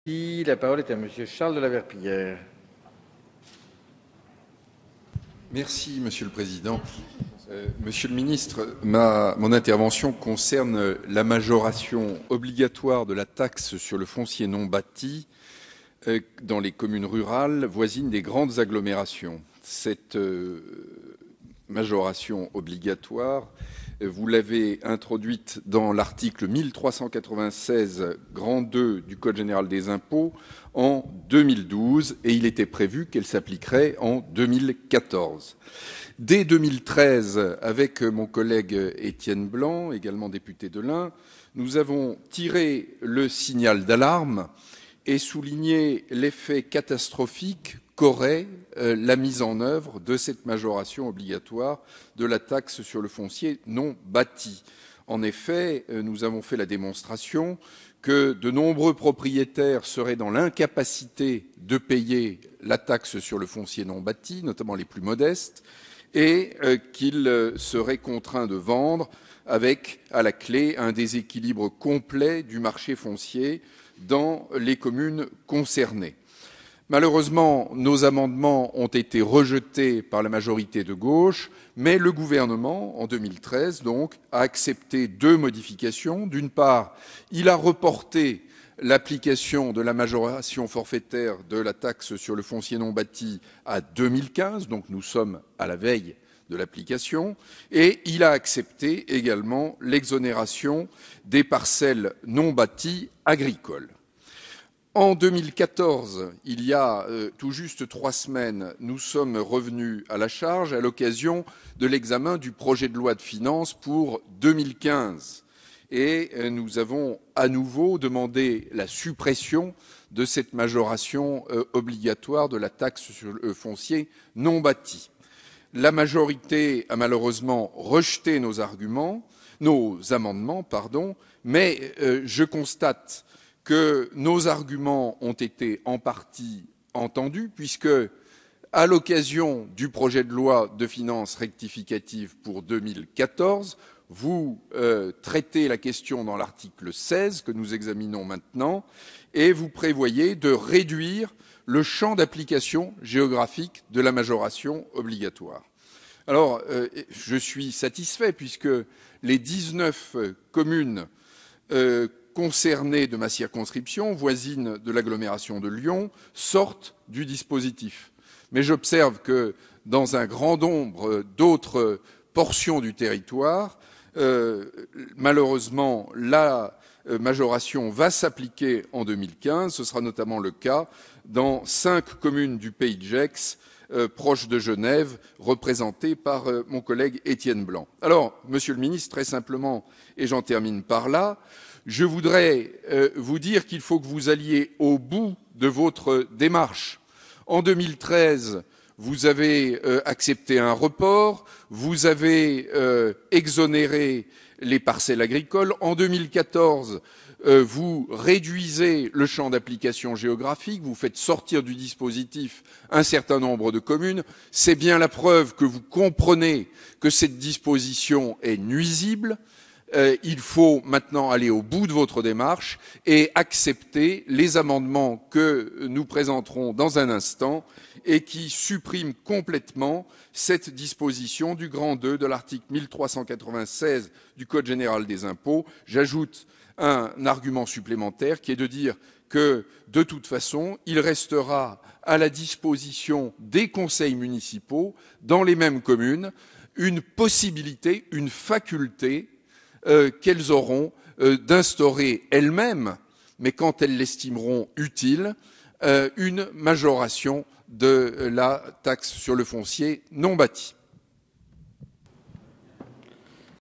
La parole est à Monsieur Charles de la Verpillière. Merci, Monsieur le Président. Monsieur le Ministre, mon intervention concerne la majoration obligatoire de la taxe sur le foncier non bâti dans les communes rurales voisines des grandes agglomérations. Cette majoration obligatoire, vous l'avez introduite dans l'article 1396 grand 2 du Code général des impôts en 2012 et il était prévu qu'elle s'appliquerait en 2014. Dès 2013, avec mon collègue Étienne Blanc, également député de l'Ain, nous avons tiré le signal d'alarme et souligné l'effet catastrophique qu'aurait la mise en œuvre de cette majoration obligatoire de la taxe sur le foncier non bâti. En effet, nous avons fait la démonstration que de nombreux propriétaires seraient dans l'incapacité de payer la taxe sur le foncier non bâti, notamment les plus modestes, et qu'ils seraient contraints de vendre avec, à la clé, un déséquilibre complet du marché foncier dans les communes concernées. Malheureusement, nos amendements ont été rejetés par la majorité de gauche, mais le gouvernement, en 2013, donc, a accepté deux modifications. D'une part, il a reporté l'application de la majoration forfaitaire de la taxe sur le foncier non bâti à 2015, donc nous sommes à la veille de l'application, et il a accepté également l'exonération des parcelles non bâties agricoles. En 2014, il y a tout juste 3 semaines, nous sommes revenus à la charge à l'occasion de l'examen du projet de loi de finances pour 2015. Et nous avons à nouveau demandé la suppression de cette majoration obligatoire de la taxe sur le foncier non bâti. La majorité a malheureusement rejeté nos amendements, mais je constate que nos arguments ont été en partie entendus, puisque, à l'occasion du projet de loi de finances rectificative pour 2014, vous traitez la question dans l'article 16 que nous examinons maintenant, et vous prévoyez de réduire le champ d'application géographique de la majoration obligatoire. Alors, je suis satisfait, puisque les 19 communes concernées de ma circonscription, voisines de l'agglomération de Lyon, sortent du dispositif. Mais j'observe que dans un grand nombre d'autres portions du territoire, malheureusement, la majoration va s'appliquer en 2015. Ce sera notamment le cas dans 5 communes du Pays de Gex, proche de Genève, représentées par mon collègue Étienne Blanc. Alors, Monsieur le Ministre, très simplement, et j'en termine par là, je voudrais vous dire qu'il faut que vous alliez au bout de votre démarche. En 2013, vous avez accepté un report, vous avez exonéré les parcelles agricoles. En 2014, vous réduisez le champ d'application géographique, vous faites sortir du dispositif un certain nombre de communes. C'est bien la preuve que vous comprenez que cette disposition est nuisible. Il faut maintenant aller au bout de votre démarche et accepter les amendements que nous présenterons dans un instant et qui suppriment complètement cette disposition du grand 2 de l'article 1396 du Code général des impôts. J'ajoute un argument supplémentaire qui est de dire que, de toute façon, il restera à la disposition des conseils municipaux, dans les mêmes communes, une possibilité, une faculté qu'elles auront d'instaurer elles-mêmes, mais quand elles l'estimeront utile, une majoration de la taxe sur le foncier non bâti.